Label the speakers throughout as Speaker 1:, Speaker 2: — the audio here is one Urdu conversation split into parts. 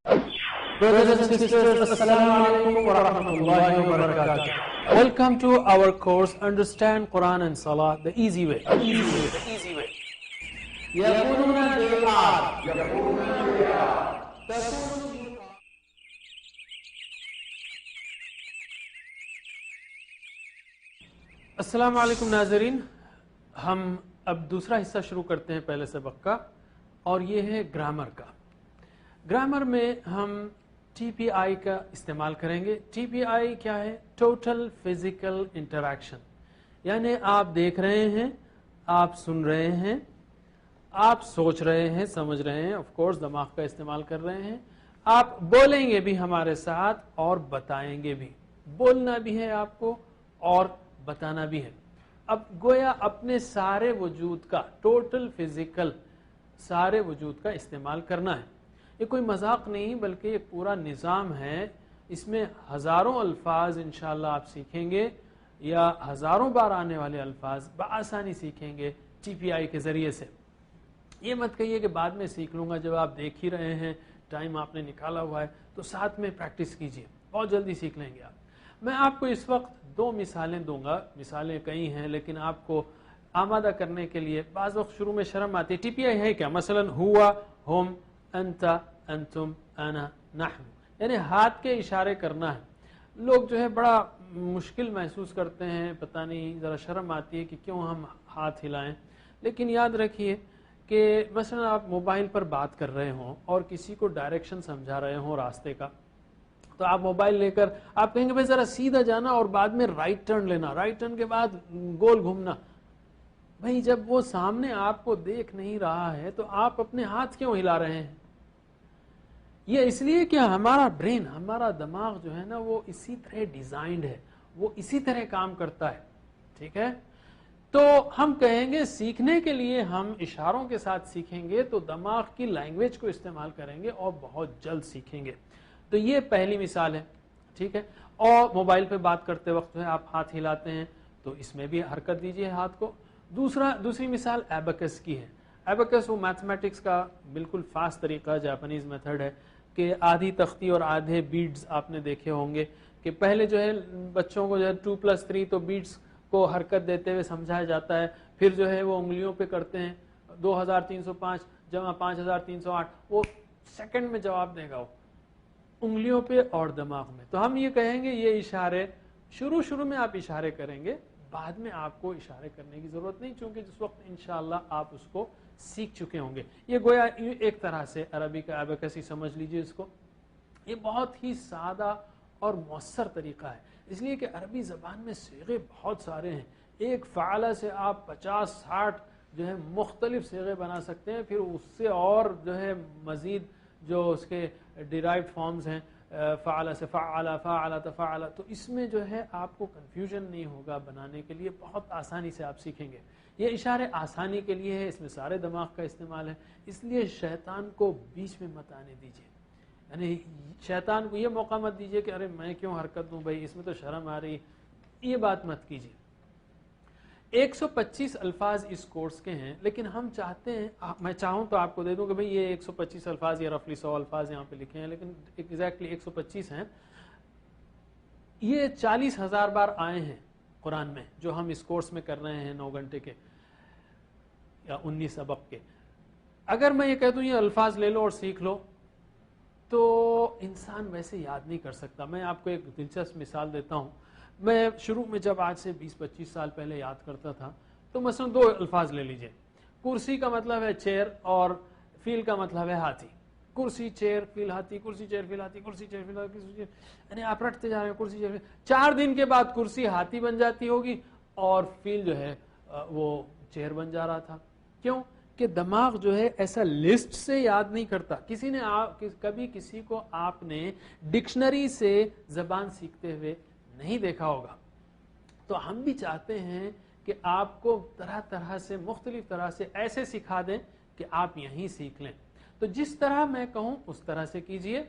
Speaker 1: Brothers and sisters, Assalamu alaikum wa rahmatullahi wa barakatuh. Welcome to our course Understand Quran and Salah the easy way. يقولون بالآر السلام علیکم ناظرین، ہم اب دوسرا حصہ شروع کرتے ہیں پہلے سبق کا، اور یہ ہے گرامر کا۔ گرامر میں ہم ٹی پی آئی کا استعمال کریں گے۔ ٹی پی آئی کیا ہے؟ ٹوٹل فزیکل انٹریکشن، یعنی آپ دیکھ رہے ہیں، آپ سن رہے ہیں، آپ سوچ رہے ہیں، سمجھ رہے ہیں، آف کورس دماغ کا استعمال کر رہے ہیں، آپ بولیں گے بھی ہمارے ساتھ اور بتائیں گے بھی، بولنا بھی ہے آپ کو اور بتانا بھی ہے۔ اب گویا اپنے سارے وجود کا، ٹوٹل فزیکل سارے وجود کا استعمال کرنا ہے۔ یہ کوئی مذاق نہیں بلکہ یہ پورا نظام ہے، اس میں ہزاروں الفاظ انشاءاللہ آپ سیکھیں گے، یا ہزاروں بار آنے والے الفاظ بآسانی سیکھیں گے ٹی پی آئی کے ذریعے سے۔ یہ مت کہیے کہ بعد میں سیکھ لوں گا، جب آپ دیکھ ہی رہے ہیں، ٹائم آپ نے نکالا ہوا ہے تو ساتھ میں پریکٹس کیجئے، بہت جلدی سیکھ لیں گے آپ۔ میں آپ کو اس وقت دو مثالیں دوں گا، مثالیں کئی ہیں لیکن آپ کو آمادہ کرنے کے لیے بعض وقت شروع میں شرم آتی ہے۔ ٹی پی آئی ہے کیا؟ مثلا ہوا، ہم، انت، انتم، انا، نحن، یعنی ہاتھ کے اشارے کرنا ہے۔ لوگ جو ہے بڑا مشکل محسوس کرتے ہیں، پتہ نہیں، ذرا شرم آتی ہے کہ کیوں ہم ہاتھ ہلائیں، لیکن یاد رکھیے کہ مثلا آپ موبائل پر بات کر رہے ہوں اور کسی کو ڈائریکشن سمجھا رہے ہوں راستے کا، تو آپ موبائل لے کر آپ کہیں گے بھائی ذرا سیدھا جانا اور بعد میں رائٹ ٹرن لینا، رائٹ ٹرن کے بعد گول گھومنا۔ بھائی جب وہ سامنے آپ کو دیکھ نہیں رہا ہے تو آپ اپنے ہاتھ کیوں ہلا رہے ہیں؟ یہ اس لیے کہ ہمارا برین، ہمارا دماغ جو ہے نا وہ اسی طرح ڈیزائنڈ ہے، وہ اسی طرح کام کرتا ہے، ٹھیک ہے؟ تو ہم کہیں گے سیکھنے کے لیے ہم اشاروں کے ساتھ سیکھیں گے تو دماغ کی لینگویج کو استعمال کریں گے اور بہت جلد سیکھیں گے۔ تو یہ پہلی مثال ہے، ٹھیک ہے؟ اور موبائل پہ بات کرتے وقت ہے آپ ہاتھ ہلاتے ہیں تو اس میں بھی حرکت دیجیے ہاتھ کو۔ دوسری مثال ایبیکس کی ہے۔ ایبیکس وہ میتھمیٹکس کا بالکل فاسٹ طریقہ، جاپانیز میتھڈ ہے کہ آدھی تختی اور آدھے بیڈز آپ نے دیکھے ہوں گے کہ پہلے جو ہے بچوں کو جو ہے 2+3 تو بیڈز کو حرکت دیتے ہوئے سمجھایا جاتا ہے، پھر جو ہے وہ انگلیوں پہ کرتے ہیں، 2305 جمع 5308، وہ سیکنڈ میں جواب دے گا وہ انگلیوں پہ اور دماغ میں۔ تو ہم یہ کہیں گے یہ اشارے شروع میں آپ اشارے کریں گے، بعد میں آپ کو اشارے کرنے کی ضرورت نہیں، چونکہ جس وقت انشاءاللہ آپ اس کو سیکھ چکے ہوں گے۔ یہ گویا ایک طرح سے عربی کا ایبیکس ہی سمجھ لیجئے اس کو۔ یہ بہت ہی سادہ اور مؤثر طریقہ ہے، اس لیے کہ عربی زبان میں صیغے بہت سارے ہیں، ایک فعلہ سے آپ 50-60 جو ہے مختلف صیغے بنا سکتے ہیں، پھر اس سے اور جو ہے مزید جو اس کے ڈیرائیوڈ فارمز ہیں، فعلہ سے فعلہ، فعلہ تفعلہ، تو اس میں جو ہے آپ کو کنفیوژن نہیں ہوگا، بنانے کے لیے بہت آسانی سے آپ سیکھیں گے۔ یہ اشارے آسانی کے لیے ہے، اس میں سارے دماغ کا استعمال ہے، اس لیے شیطان کو بیچ میں مت آنے دیجیے، یعنی شیطان کو یہ موقع مت دیجیے کہ ارے میں کیوں حرکت دوں بھائی، اس میں تو شرم آ رہی، یہ بات مت کیجیے۔ 125 الفاظ اس کورس کے ہیں، لیکن ہم چاہتے ہیں، میں چاہوں تو آپ کو دے دوں کہ بھئی یہ 125 الفاظ یا رفلی 100 الفاظ یہاں پہ لکھے ہیں، لیکن ایگزیکٹلی 125 ہیں۔ یہ 40,000 بار آئے ہیں قرآن میں جو ہم اس کورس میں کر رہے ہیں 9 گھنٹے کے یا 19 سبق کے۔ اگر میں یہ کہہ دوں یہ الفاظ لے لو اور سیکھ لو تو انسان ویسے یاد نہیں کر سکتا۔ میں آپ کو ایک دلچسپ مثال دیتا ہوں۔ میں شروع میں جب آج سے 20-25 سال پہلے یاد کرتا تھا تو مثلا 2 الفاظ لے لیجئے، کرسی کا مطلب ہے چیئر اور فیل کا مطلب ہے ہاتھی۔ کرسی چیئر فیل ہاتھی، کرسی چیئر فیل ہاتھی، کرسی چیئر فیل ہاتھی، کرسی چیئر، یعنی آپ رٹتے جا رہے ہیں کرسی چیئر فیل۔ 4 دن کے بعد کرسی ہاتھی بن جاتی ہوگی اور فیل جو ہے وہ چیئر بن جا رہا تھا۔ کیوں؟ کہ دماغ جو ہے ایسا لسٹ سے یاد نہیں کرتا۔ کسی نے کبھی کسی کو آپ نے ڈکشنری سے زبان سیکھتے ہوئے نہیں دیکھا ہوگا۔ تو ہم بھی چاہتے ہیں کہ آپ کو طرح طرح سے، مختلف طرح سے ایسے سکھا دیں کہ آپ یہیں سیکھ لیں۔ تو جس طرح میں کہوں اس طرح سے کیجئے،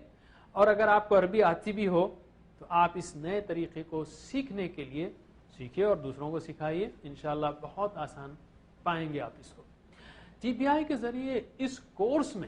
Speaker 1: اور اگر آپ کو عربی آتی بھی ہو تو آپ اس نئے طریقے کو سیکھنے کے لیے سیکھیے اور دوسروں کو سکھائیے، انشاءاللہ بہت آسان پائیں گے آپ اس کو۔ ٹی پی آئی کے ذریعے اس کورس میں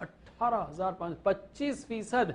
Speaker 1: 18,500, 25%,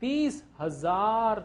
Speaker 1: 30,000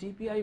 Speaker 1: TPI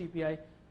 Speaker 1: TPI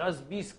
Speaker 1: 10-20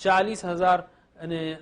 Speaker 1: 40,000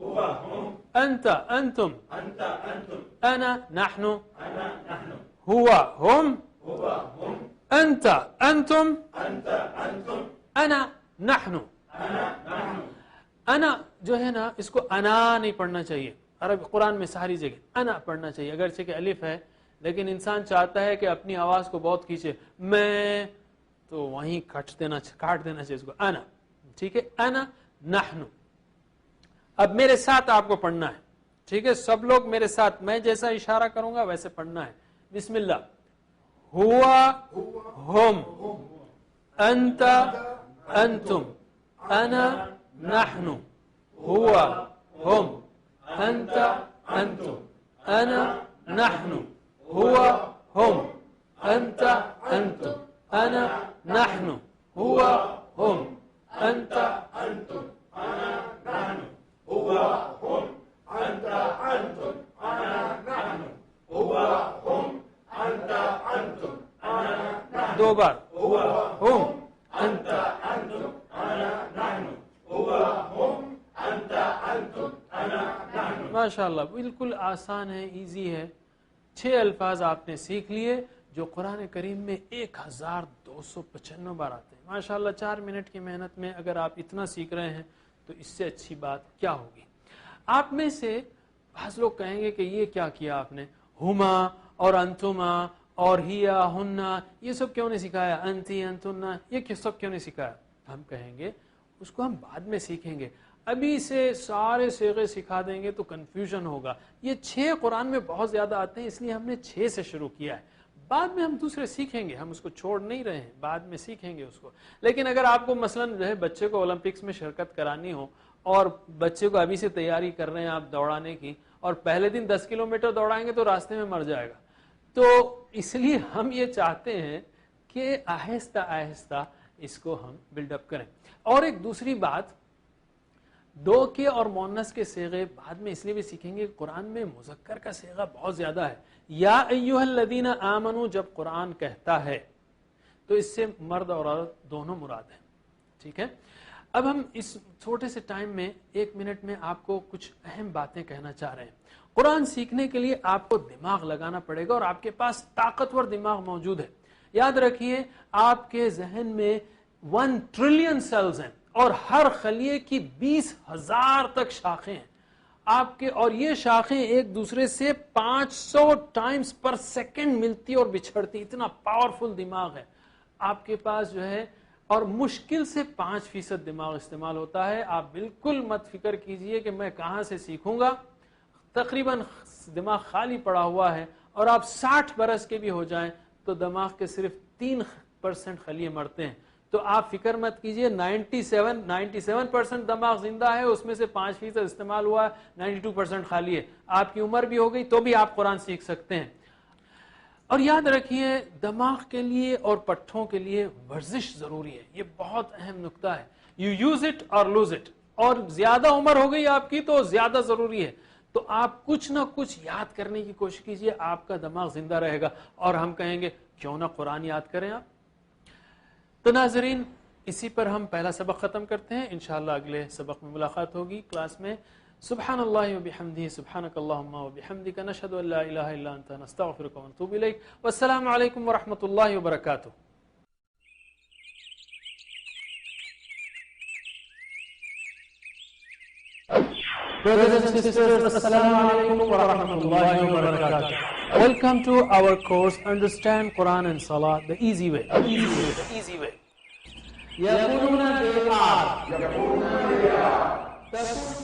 Speaker 2: هو هم
Speaker 1: أنت أنتم,
Speaker 2: أنت أنتم
Speaker 1: أنا نحن,
Speaker 2: أنا نحن
Speaker 1: هو هم,
Speaker 2: هو هم
Speaker 1: أنت أنتم,
Speaker 2: أنت أنتم
Speaker 1: أنا نحن.
Speaker 2: أنا نحن
Speaker 1: انا جو ہے نا اس کو انا نہیں پڑھنا چاہیے. عربی قرآن میں ساری جگہ انا پڑھنا چاہیے، اگرچہ کہ الف ہے لیکن انسان چاہتا ہے کہ اپنی آواز کو بہت کھینچے، میں، تو وہیں کاٹ دینا چاہیے اس کو انا. ٹھیک ہے، انا نحن. اب میرے ساتھ آپ کو پڑھنا ہے، ٹھیک ہے، سب لوگ میرے ساتھ، میں جیسا اشارہ کروں گا ویسے پڑھنا ہے. بسم اللہ. ہوا ہم، انت انتم، انا نحن، ہوا ہم، انت انتم، انا نحن، ہوا ہم، انت انتم، انا نحن، ہوا ہم، انت
Speaker 2: أنتم أنا نحن هو هم أنت أنتم أنا نحن هو هم أنت أنتم أنا نحن
Speaker 1: دو بار.
Speaker 2: هو
Speaker 1: ہم،
Speaker 2: أنت أنتم أنا نحن هو هم أنت أنتم أنا نحن.
Speaker 1: ماشاء اللہ، بالکل آسان ہے، ایزی ہے. 6 الفاظ آپ نے سیکھ لیے جو قرآن کریم میں 1295 بار آتے ہیں. ماشاءاللہ 4 منٹ کی محنت میں اگر آپ اتنا سیکھ رہے ہیں تو اس سے اچھی بات کیا ہوگی. آپ میں سے بعض لوگ کہیں گے کہ یہ کیا کیا آپ نے، ہما اور انتما اور ہیا ہننا، یہ سب کیوں نہیں سکھایا، انتی انتنا، یہ سب کیوں نہیں سکھایا. ہم کہیں گے اس کو ہم بعد میں سیکھیں گے، ابھی سے سارے صیغے سکھا دیں گے تو کنفیوژن ہوگا. یہ 6 قرآن میں بہت زیادہ آتے ہیں، اس لیے ہم نے 6 سے شروع کیا ہے. بعد میں ہم دوسرے سیکھیں گے، ہم اس کو چھوڑ نہیں رہے ہیں، بعد میں سیکھیں گے اس کو. لیکن اگر آپ کو مثلا جو ہے بچے کو اولمپکس میں شرکت کرانی ہو اور بچے کو ابھی سے تیاری کر رہے ہیں آپ دوڑانے کی، اور پہلے دن 10 کلومیٹر دوڑائیں گے تو راستے میں مر جائے گا. تو اس لیے ہم یہ چاہتے ہیں کہ آہستہ آہستہ اس کو ہم بلڈ اپ کریں. اور ایک دوسری بات، دو کے اور مؤنث کے صیغے بعد میں اس لیے بھی سیکھیں گے، قرآن میں مذکر کا صیغہ بہت زیادہ ہے. یا ایھا الذین آمنوا جب قرآن کہتا ہے تو اس سے مرد اور عورت دونوں مراد ہیں. ٹھیک ہے، اب ہم اس چھوٹے سے ٹائم میں 1 منٹ میں آپ کو کچھ اہم باتیں کہنا چاہ رہے ہیں. قرآن سیکھنے کے لیے آپ کو دماغ لگانا پڑے گا اور آپ کے پاس طاقتور دماغ موجود ہے. یاد رکھیے آپ کے ذہن میں 1 ٹریلین سیلز ہیں اور ہر خلیے کی 20,000 تک شاخیں ہیں آپ کے، اور یہ شاخیں ایک دوسرے سے 500 ٹائمز پر سیکنڈ ملتی اور بچھڑتی. اتنا پاورفل دماغ ہے آپ کے پاس جو ہے، اور مشکل سے 5% دماغ استعمال ہوتا ہے. آپ بالکل مت فکر کیجئے کہ میں کہاں سے سیکھوں گا، تقریباً دماغ خالی پڑا ہوا ہے. اور آپ 60 برس کے بھی ہو جائیں تو دماغ کے صرف 3% خلیے مرتے ہیں. تو آپ فکر مت کیجئے، 97% دماغ زندہ ہے، اس میں سے 5% استعمال ہوا ہے، 92% خالی ہے. آپ کی عمر بھی ہو گئی تو بھی آپ قرآن سیکھ سکتے ہیں. اور یاد رکھیے دماغ کے لیے اور پٹھوں کے لیے ورزش ضروری ہے، یہ بہت اہم نقطہ ہے. یو یوز اٹ اور لوز اٹ. اور زیادہ عمر ہو گئی آپ کی تو زیادہ ضروری ہے، تو آپ کچھ نہ کچھ یاد کرنے کی کوشش کیجئے، آپ کا دماغ زندہ رہے گا. اور ہم کہیں گے کیوں نہ قرآن یاد کریں آپ. تو ناظرین اسی پر ہم پہلا سبق ختم کرتے ہیں، انشاءاللہ اگلے سبق میں ملاقات ہوگی کلاس میں. سبحان اللہ وبحمدہ، سبحانک اللہم وبحمدک، نشہد ان لا الہ الا انت، نستغفرک ونتوب الیک. والسلام علیکم ورحمۃ اللہ وبرکاتہ. Brothers and sisters, Assalamu alaikum wa rahmatullahi wa barakatuh. Welcome to our course Understand Quran and Salah the easy way. Easy way. يقولون they are.